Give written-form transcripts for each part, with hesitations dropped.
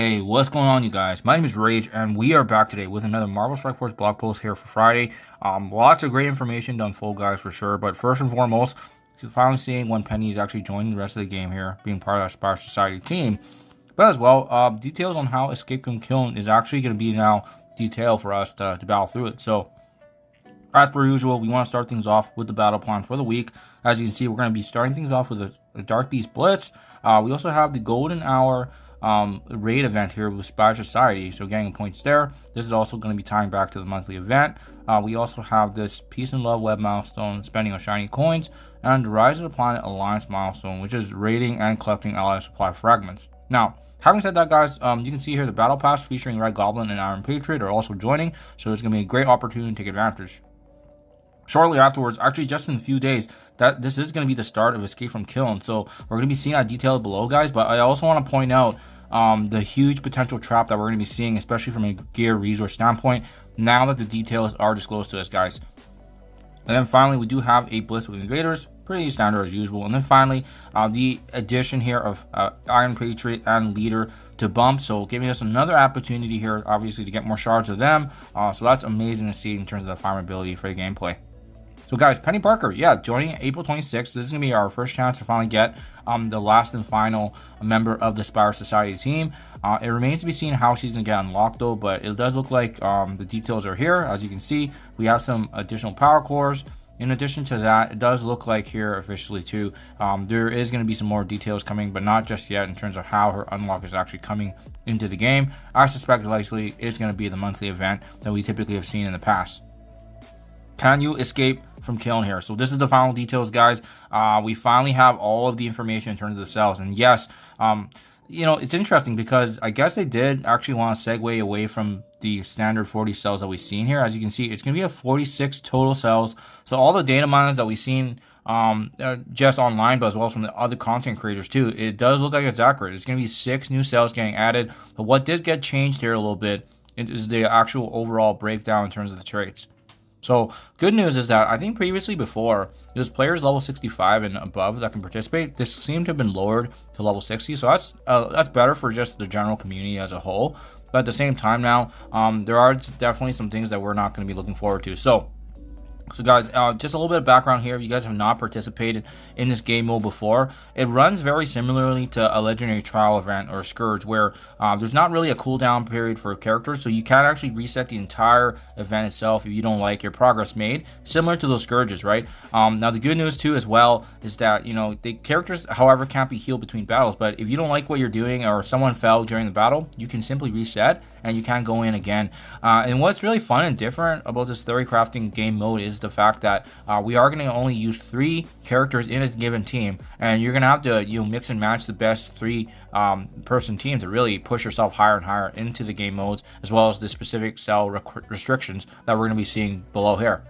Hey, what's going on, you guys? My name is Rage, and we are back today with another Marvel Strike Force blog post here for Friday. Lots of great information to unfold, guys, for sure. But first and foremost, finally seeing when Penny is actually joining the rest of the game here, being part of that Spire Society team. But as well, details on how Escape from Kyln is actually going to be now detailed for us to battle through it. So, as per usual, we want to start things off with the battle plan for the week. As you can see, we're going to be starting things off with a Dark Beast Blitz. We also have the Golden Hour raid event here with Spire Society, so getting points there. This is also going to be tying back to the monthly event. We also have this Peace and Love web milestone, spending on shiny coins, and the Rise of the Planet Alliance milestone, which is raiding and collecting ally supply fragments. Now, having said that, guys, you can see here the battle pass featuring Red Goblin and Iron Patriot are also joining, so it's going to be a great opportunity to take advantage. Shortly afterwards, actually just in a few days, this is going to be the start of Escape from Kyln, so we're going to be seeing that detailed below, guys. But I also want to point out the huge potential trap that we're going to be seeing, especially from a gear resource standpoint, now that the details are disclosed to us, guys. And then finally, we do have a Blitz with Invaders, pretty standard as usual. And then finally, the addition here of Iron Patriot and Leader to bump, so giving us another opportunity here, obviously, to get more shards of them. So that's amazing to see in terms of the farmability for the gameplay. So guys, Penny Parker, yeah, joining April 26th. This is going to be our first chance to finally get the last and final member of the Spire Society team. It remains to be seen how she's going to get unlocked though, but it does look like the details are here. As you can see, we have some additional power cores. In addition to that, it does look like here officially too, there is going to be some more details coming, but not just yet in terms of how her unlock is actually coming into the game. I suspect likely it's going to be the monthly event that we typically have seen in the past. Can you escape from Kyln here? So this is the final details, guys. We finally have all of the information in terms of the cells. And yes, you know, it's interesting because I guess they did actually want to segue away from the standard 40 cells that we've seen here. As you can see, it's going to be a 46 total cells. So all the data miners that we've seen just online, but as well as from the other content creators too, it does look like it's accurate. It's going to be 6 new cells getting added. But what did get changed here a little bit is the actual overall breakdown in terms of the traits. So good news is that I think previously before it was players level 65 and above that can participate. This seemed to have been lowered to level 60, so that's better for just the general community as a whole. But at the same time now, there are definitely some things that we're not going to be looking forward to. So guys, just a little bit of background here. If you guys have not participated in this game mode before, it runs very similarly to a legendary trial event or Scourge, where there's not really a cooldown period for characters, so you can actually reset the entire event itself if you don't like your progress made, similar to those Scourges, right? Now the good news too as well is that, you know, the characters, however, can't be healed between battles, but if you don't like what you're doing or someone fell during the battle, you can simply reset and you can go in again. And what's really fun and different about this theory crafting game mode is the fact that we are going to only use 3 characters in a given team, and you're going to have to mix and match the best 3 person team to really push yourself higher and higher into the game modes, as well as the specific cell restrictions that we're going to be seeing below here.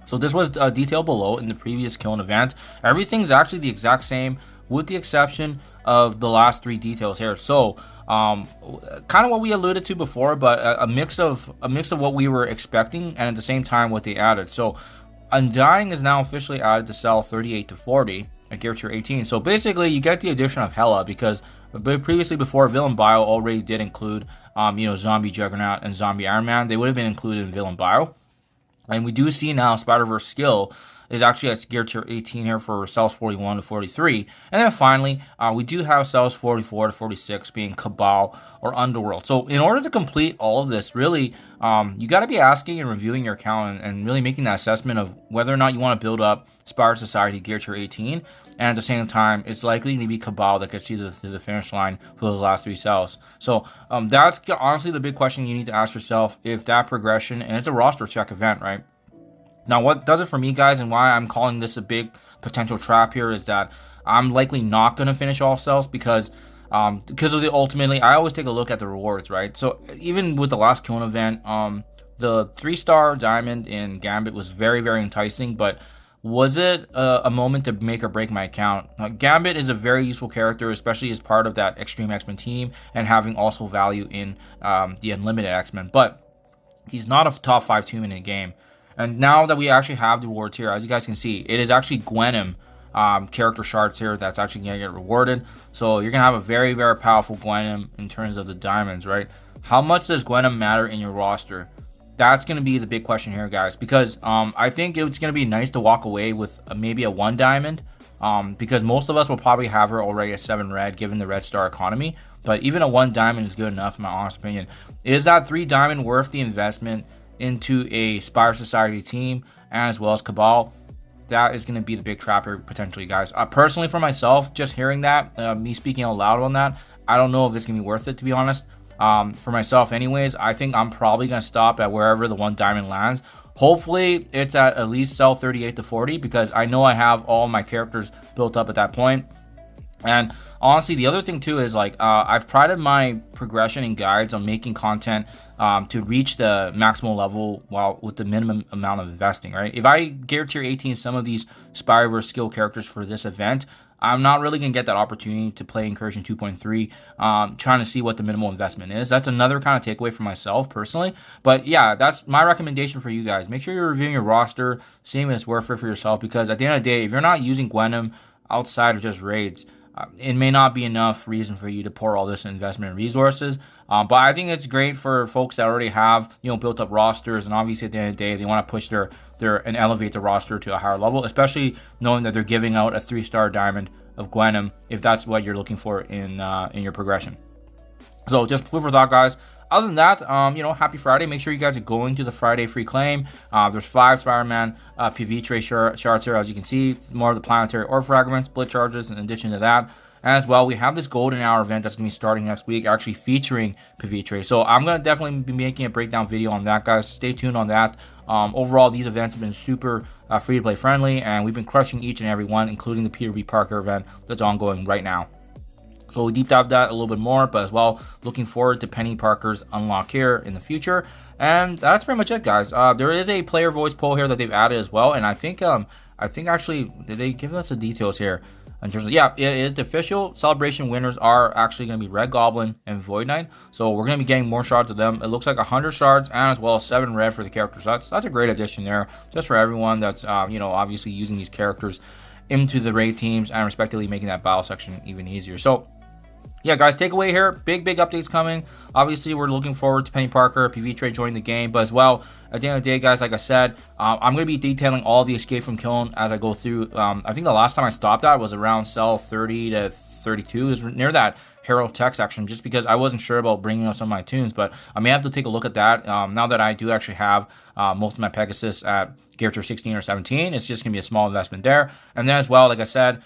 So this was detailed below in the previous Kyln event. Everything's actually the exact same with the exception of the last 3 details here. So kind of what we alluded to before, but a mix of what we were expecting and at the same time what they added. So Undying is now officially added to cell 38 to 40 at gear tier 18. So basically you get the addition of Hela, because previously before Villain Bio already did include Zombie Juggernaut and Zombie Iron Man. They would have been included in Villain Bio. And we do see now Spider-Verse skill is actually at gear tier 18 here for cells 41 to 43. And then finally, we do have cells 44 to 46 being Cabal or Underworld. So in order to complete all of this, really, you got to be asking and reviewing your account and really making that assessment of whether or not you want to build up Spire Society gear tier 18. And at the same time, it's likely to be Cabal that gets you to the finish line for those last 3 cells. So that's honestly the big question you need to ask yourself, if that progression, and it's a roster check event, right? Now, what does it for me, guys, and why I'm calling this a big potential trap here is that I'm likely not going to finish all cells because of the ultimately, I always take a look at the rewards, right? So even with the last Kyln event, the 3-star diamond in Gambit was very, very enticing, but was it a moment to make or break my account? Gambit is a very useful character, especially as part of that Extreme X-Men team and having also value in the Unlimited X-Men, but he's not a top 5 team in the game. And now that we actually have the rewards here, as you guys can see, it is actually Gwenom character shards here that's actually going to get rewarded. So you're going to have a very, very powerful Gwenom in terms of the diamonds, right? How much does Gwenom matter in your roster? That's going to be the big question here, guys, because I think it's going to be nice to walk away with maybe a 1 diamond, because most of us will probably have her already at 7 red given the red star economy. But even a 1 diamond is good enough, in my honest opinion. Is that 3 diamond worth the investment into a Spire Society team as well as Cabal? That is going to be the big trap here potentially, guys. Personally, for myself, just hearing that, me speaking out loud on that, I don't know if it's going to be worth it, to be honest. For myself anyways, I think I'm probably going to stop at wherever the 1 diamond lands. Hopefully, it's at least sell 38 to 40, because I know I have all my characters built up at that point. And honestly, the other thing too is like I've prided my progression and guides on making content to reach the maximal level while with the minimum amount of investing, right? If I gear tier 18 some of these Spireverse skill characters for this event, I'm not really going to get that opportunity to play Incursion 2.3, trying to see what the minimal investment is. That's another kind of takeaway for myself personally. But yeah, that's my recommendation for you guys. Make sure you're reviewing your roster, seeing if it's worth it for yourself, because at the end of the day, if you're not using Gwenom outside of just raids, it may not be enough reason for you to pour all this investment in resources. But I think it's great for folks that already have, built up rosters, and obviously at the end of the day, they want to push their and elevate the roster to a higher level, especially knowing that they're giving out a 3-star diamond of Gwenom if that's what you're looking for in your progression. So just food for thought, guys. Other than that, happy Friday. Make sure you guys are going to the Friday free claim. There's 5 Spider-Man PV tray shards here, as you can see. More of the planetary orb fragments, split charges in addition to that. As well, we have this golden hour event that's going to be starting next week, actually featuring PV tray. So I'm going to definitely be making a breakdown video on that, guys. Stay tuned on that. Overall, these events have been super free-to-play friendly, and we've been crushing each and every one, including the Peter B. Parker event that's ongoing right now. So we deep dive that a little bit more, but as well, looking forward to Penny Parker's unlock here in the future. And that's pretty much it, guys. There is a player voice poll here that they've added as well, and I think actually, did they give us the details here? In terms of, yeah, it's official. Celebration winners are actually going to be Red Goblin and Void Knight. So we're going to be getting more shards of them. It looks like 100 shards and as well as 7 red for the characters. That's a great addition there, just for everyone that's obviously using these characters into the raid teams and respectively making that battle section even easier. So yeah, guys, takeaway here, big updates coming. Obviously, we're looking forward to Penny Parker, PV Trade joining the game, but as well, at the end of the day, guys, like I said, I'm going to be detailing all the escape from Kyln as I go through. I think the last time I stopped at was around cell 30 to 32. It was near that Herald Tech section, just because I wasn't sure about bringing up some of my tunes, but I may have to take a look at that now that I do actually have most of my Pegasus at gear tier 16 or 17. It's just going to be a small investment there. And then as well, like I said,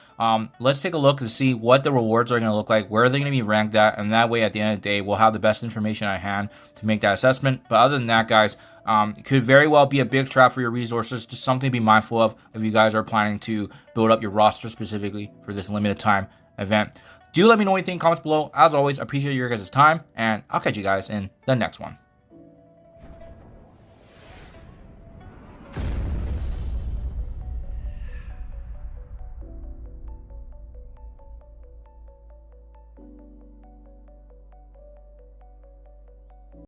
let's take a look to see what the rewards are going to look like, where they're going to be ranked at, and that way at the end of the day, we'll have the best information at hand to make that assessment. But other than that, guys, it could very well be a big trap for your resources, just something to be mindful of if you guys are planning to build up your roster specifically for this limited time event. Do let me know what you think in comments below. As always, I appreciate your guys' time, and I'll catch you guys in the next one.